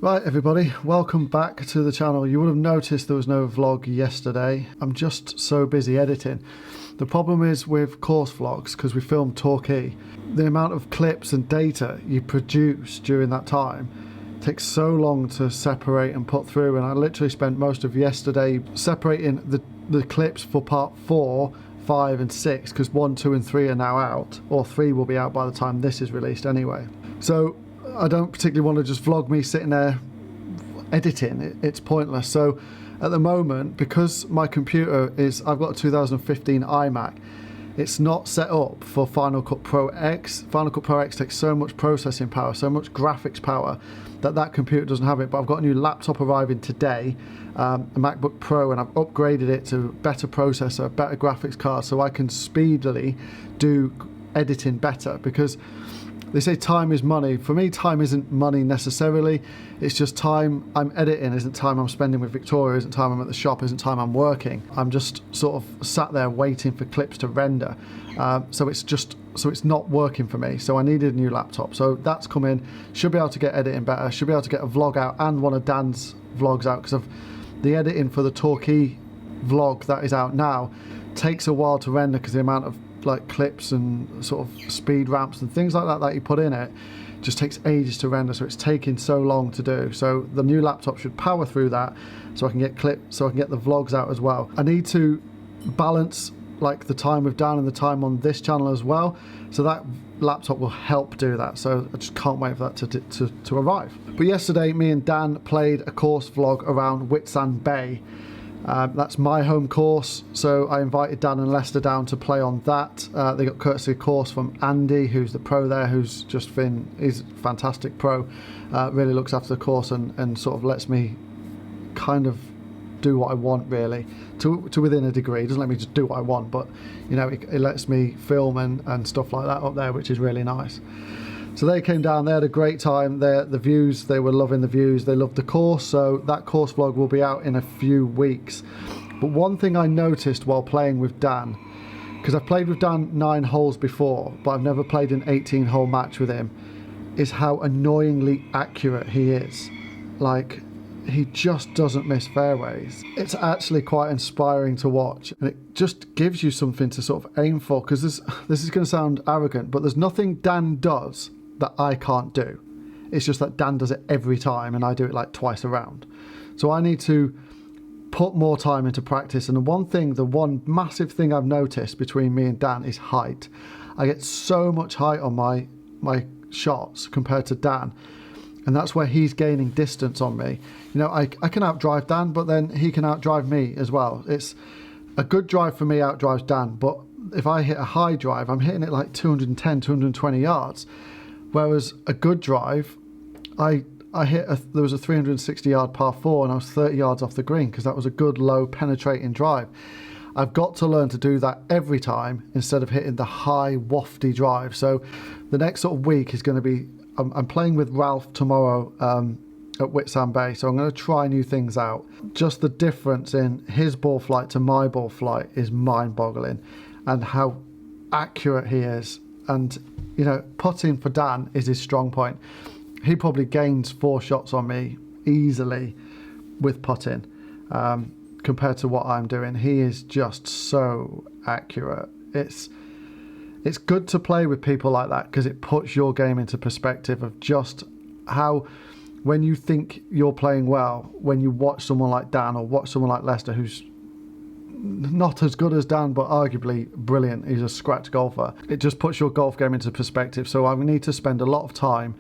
Right everybody, welcome back to the channel. You would have noticed there was no vlog yesterday. I'm just so busy editing. The problem is with course vlogs, because we film Torquay, the amount of clips and data you produce during that time takes so long to separate and put through, and I literally spent most of yesterday separating the clips for part 4, 5 and 6, because 1, 2 and 3 are now out, or 3 will be out by the time this is released anyway. So I don't particularly want to just vlog me sitting there editing. It's pointless. So at the moment, because my computer is, I've got a 2015 iMac, it's not set up for Final Cut Pro X. Final Cut Pro X takes so much processing power, so much graphics power, that computer doesn't have it. But I've got a new laptop arriving today, a MacBook Pro, and I've upgraded it to better processor, better graphics card, so I can speedily do editing better, because they say time is money. For me, time isn't money necessarily. It's just time I'm editing isn't time I'm spending with Victoria, isn't time I'm at the shop, isn't time I'm working. I'm just sort of sat there waiting for clips to render. So it's not working for me. So I needed a new laptop. So that's coming. Should be able to get editing better. Should be able to get a vlog out and one of Dan's vlogs out, because of the editing for the Torquay vlog that is out now takes a while to render, because the amount of like clips and sort of speed ramps and things like that you put in it just takes ages to render. So it's taking so long to do. So the new laptop should power through that, so I can get clips, so I can get the vlogs out as well. I need to balance like the time with Dan and the time on this channel as well, so that laptop will help do that. So I just can't wait for that to arrive. But yesterday me and Dan played a course vlog around Whitsand Bay. That's my home course, so I invited Dan and Lester down to play on that. They got courtesy course from Andy, who's the pro there, he's a fantastic pro, really looks after the course and sort of lets me kind of do what I want, really, to within a degree. It doesn't let me just do what I want, but you know, it lets me film and stuff like that up there, which is really nice. So they came down, they had a great time. The views, they were loving the views, they loved the course, so that course vlog will be out in a few weeks. But one thing I noticed while playing with Dan, because I've played with Dan 9 holes before, but I've never played an 18-hole match with him, is how annoyingly accurate he is. Like, he just doesn't miss fairways. It's actually quite inspiring to watch, and it just gives you something to sort of aim for, because this is going to sound arrogant, but there's nothing Dan does that I can't do. It's just that Dan does it every time and I do it like twice a round. So I need to put more time into practice. And the one massive thing I've noticed between me and Dan is height. I get so much height on my shots compared to Dan, and that's where he's gaining distance on me. You know, I can outdrive Dan, but then he can outdrive me as well. It's a good drive for me outdrives Dan, but if I hit a high drive, I'm hitting it like 210, 220 yards. Whereas a good drive, there was a 360 yard par 4 and I was 30 yards off the green, because that was a good low penetrating drive. I've got to learn to do that every time instead of hitting the high wafty drive. So the next sort of week is going to be, I'm playing with Ralph tomorrow at Whitsand Bay, so I'm going to try new things out. Just the difference in his ball flight to my ball flight is mind-boggling, and how accurate he is. And you know, putting for Dan is his strong point. He probably gains 4 shots on me easily with putting, compared to what I'm doing. He is just so accurate. It's good to play with people like that, because it puts your game into perspective of just how, when you think you're playing well, when you watch someone like Dan or watch someone like Lester, who's not as good as Dan, but arguably brilliant. He's a scratch golfer. It just puts your golf game into perspective. So I need to spend a lot of time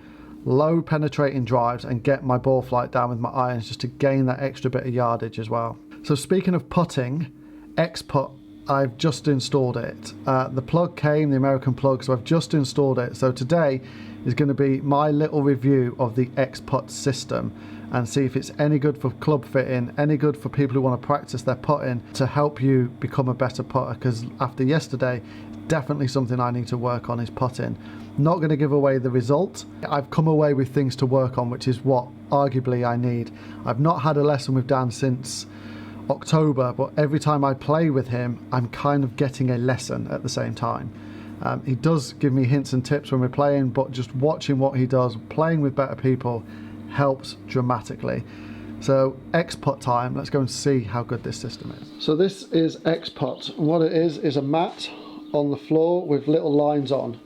low penetrating drives and get my ball flight down with my irons, just to gain that extra bit of yardage as well. So speaking of putting, X-Putt, I've just installed it. The plug came, the American plug, so I've just installed it. So today is going to be my little review of the X-Putt system, and see if it's any good for club fitting, any good for people who want to practice their putting to help you become a better putter. Because after yesterday, definitely something I need to work on is putting. Not going to give away the result. I've come away with things to work on, which is what arguably I need. I've not had a lesson with Dan since October, but every time I play with him, I'm kind of getting a lesson at the same time. He does give me hints and tips when we're playing, but just watching what he does, playing with better people, helps dramatically. So X-Putt time, let's go and see how good this system is. So this is X-Putt. What it is a mat on the floor with little lines on.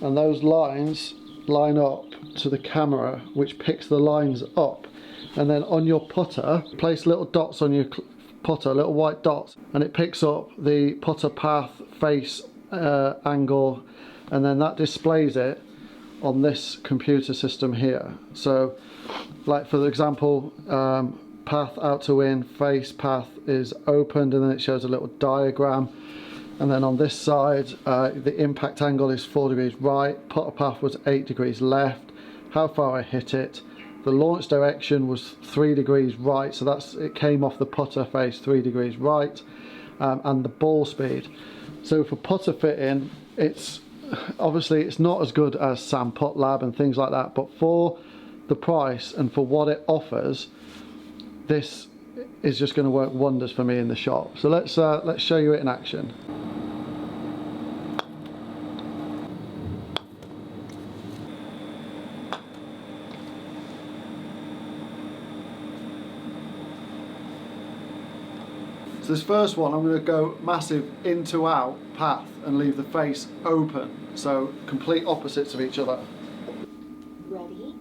And those lines line up to the camera, which picks the lines up. And then on your putter, place little dots on your putter, little white dots, and it picks up the putter path, face, angle, and then that displays it on this computer system here. So like for example, path out to in, face path is opened, and then it shows a little diagram. And then on this side, the impact angle is 4 degrees right, putter path was 8 degrees left, how far I hit it. The launch direction was 3 degrees right, so it came off the putter face 3 degrees right, and the ball speed. So for putter fitting, it's not as good as Sam Putt Lab and things like that, but for the price and for what it offers, this is just going to work wonders for me in the shop. So let's show you it in action. So this first one, I'm going to go massive into out path and leave the face open, so complete opposites of each other. Ready?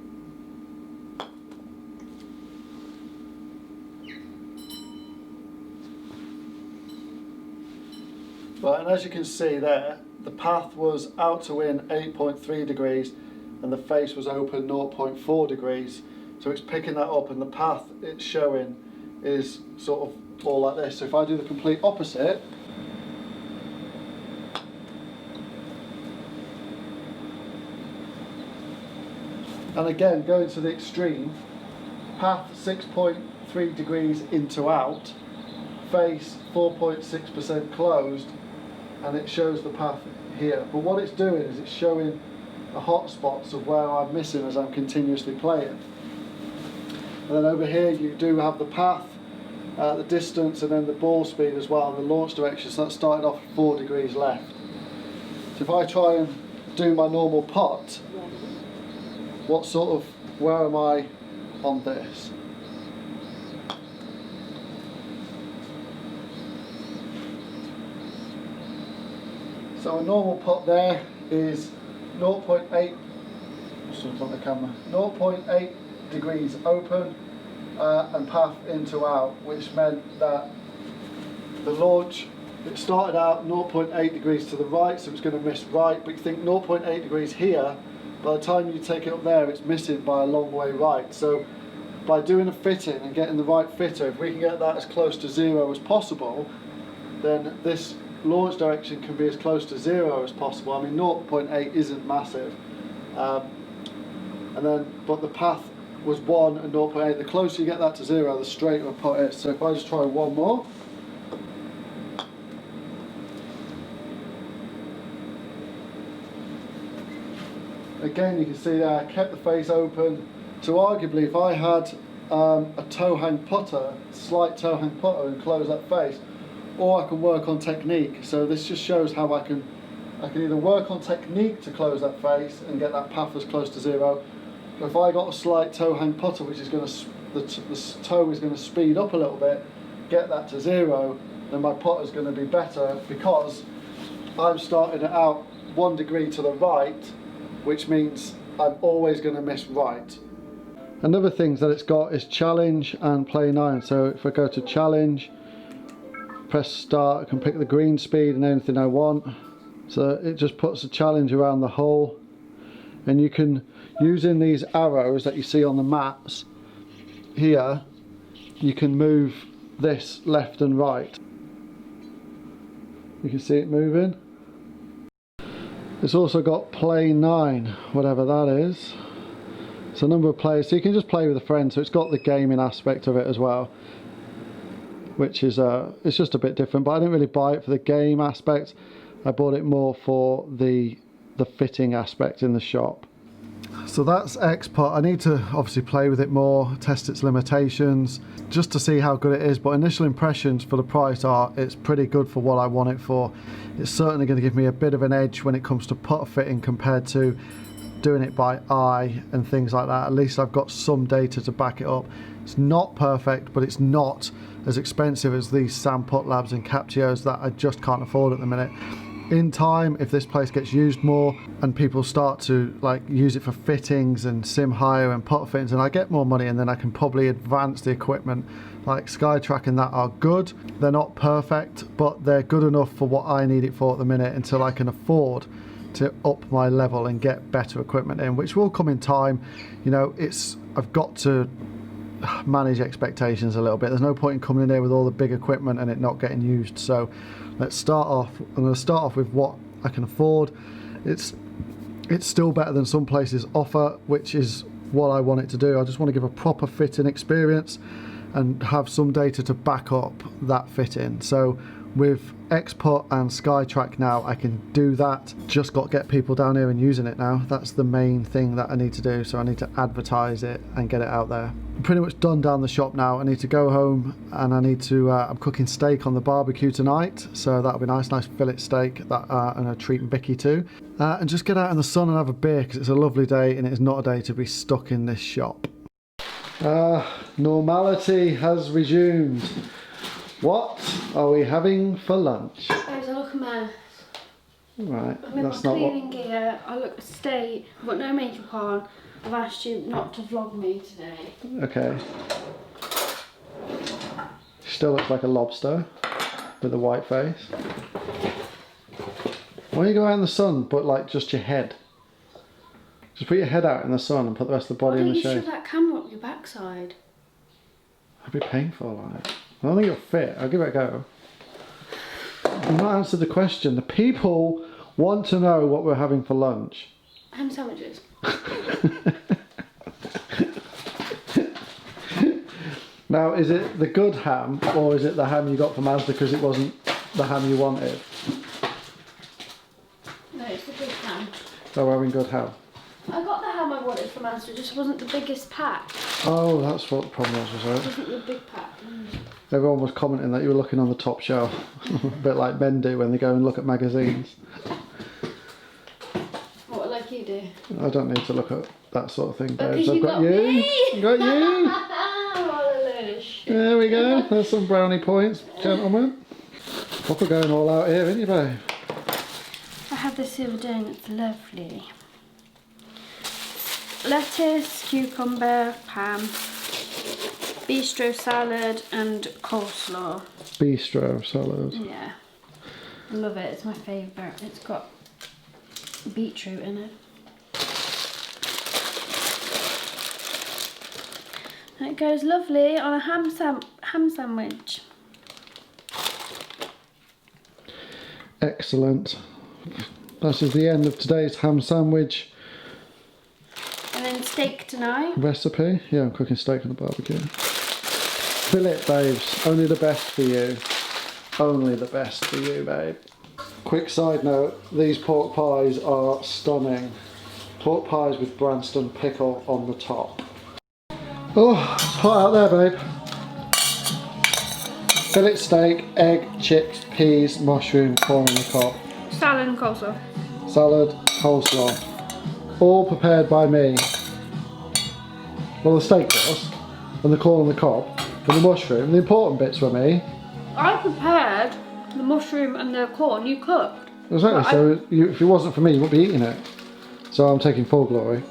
Right, and as you can see there, the path was out to in 8.3 degrees and the face was open 0.4 degrees. So it's picking that up, and the path it's showing is sort of all like this. So if I do the complete opposite, and again going to the extreme, path 6.3 degrees into out, face 4.6% closed, and it shows the path here. But what it's doing is it's showing the hot spots of where I'm missing as I'm continuously playing. And then over here you do have the path, the distance, and then the ball speed as well, and the launch direction. So that started off 4 degrees left. So if I try and do my normal putt, where am I on this? So a normal putt there is 0.8, on the camera, 0.8 degrees open and path into out, which meant that the launch, it started out 0.8 degrees to the right, so it's going to miss right, but you think 0.8 degrees here, by the time you take it up there, it's missing by a long way right. So by doing a fitting and getting the right fitter, if we can get that as close to zero as possible, then this launch direction can be as close to zero as possible. I mean, 0.8 isn't massive, but the path was 1 and 0.8. The closer you get that to zero, the straighter a putt is. So if I just try one more. Again, you can see there, I kept the face open. So arguably, if I had a toe hang putter, slight toe hang putter, and close that face, or I can work on technique. So this just shows how I can either work on technique to close that face and get that path as close to zero. But if I got a slight toe hang putter, which is going to, the toe is going to speed up a little bit, get that to zero, then my putter is going to be better, because I'm starting it out 1 degree to the right, which means I'm always going to miss right. Another thing that it's got is challenge and play 9. So if I go to challenge, press start, I can pick the green speed and anything I want. So it just puts a challenge around the hole, and you can, using these arrows that you see on the maps here, you can move this left and right. You can see it moving. It's also got play 9, whatever that is. It's a number of players, so you can just play with a friend. So it's got the gaming aspect of it as well, which is it's just a bit different. But I didn't really buy it for the game aspect. I bought it more for the fitting aspect in the shop. So that's X-Putt. I need to obviously play with it more, test its limitations, just to see how good it is. But initial impressions for the price are, it's pretty good for what I want it for. It's certainly going to give me a bit of an edge when it comes to putter fitting compared to doing it by eye and things like that, at least I've got some data to back it up. It's not perfect, but it's not as expensive as these Sam Putt Labs and Captios that I just can't afford at the minute. In time, if this place gets used more and people start to like use it for fittings and sim hire and putt fittings, and I get more money, and then I can probably advance the equipment. Like SkyTrack and that are good. They're not perfect, but they're good enough for what I need it for at the minute until I can afford to up my level and get better equipment in, which will come in time. You know, I've got to manage expectations a little bit. There's no point in coming in here with all the big equipment and it not getting used. So let's start off. I'm going to start off with what I can afford. It's still better than some places offer, which is what I want it to do. I just want to give a proper fitting experience and have some data to back up that fitting. So with Xput and SkyTrack now, I can do that. Just got to get people down here and using it now. That's the main thing that I need to do. So I need to advertise it and get it out there. I'm pretty much done down the shop now. I need to go home and I need to, I'm cooking steak on the barbecue tonight. So that'll be nice fillet steak that, and a treat Vicky too. And just get out in the sun and have a beer because it's a lovely day and it is not a day to be stuck in this shop. Normality has resumed. What are we having for lunch? There's a look a mess. Right, I'm in that's my not cleaning gear. I look a state. I've got no makeup on. I've asked you not to vlog me today. Okay. Still looks like a lobster with a white face. Why don't you go out in the sun, but like just your head? Just put your head out in the sun and put the rest of the body in the shade. Why don't you shove that camera up your backside? That'd be painful, like. I don't think it'll fit. I'll give it a go. You've not answered the question. The people want to know what we're having for lunch. Ham sandwiches. Now, is it the good ham or is it the ham you got from Asda because it wasn't the ham you wanted? No, it's the big ham. So we're having good ham. I got the ham I wanted from Asda, just wasn't the biggest pack. Oh, that's what the problem was It it? wasn't the big pack. Everyone was commenting that you were looking on the top shelf. A bit like men do when they go and look at magazines. What, like you do? I don't need to look at that sort of thing, Because babes. I've you got got you. me. Got you. What a load of shit. There we go. There's some brownie points, gentlemen. Proper going all out here, isn't you, babe? I had this the other day and it's lovely. Lettuce, cucumber, ham, bistro salad and coleslaw. Bistro salad. Yeah. I love it, it's my favourite. It's got beetroot in it. And it goes lovely on a ham sandwich. Excellent. That is the end of today's ham sandwich And then steak tonight. recipe. Yeah, I'm cooking steak on the barbecue. Fillet, babes. Only the best for you. Only the best for you, babe. Quick side note, these pork pies are stunning. Pork pies with Branston pickle on the top. Oh, it's hot out there, babe. Fillet steak, egg, chips, peas, mushroom, corn on the cob. Salad and coleslaw. Salad, coleslaw. All prepared by me. Well, the steak was, and the corn on the cob, and the mushroom. The important bits were me. I prepared the mushroom and the corn you cooked. Exactly, Well, so if it wasn't for me, you wouldn't be eating it. So I'm taking full glory.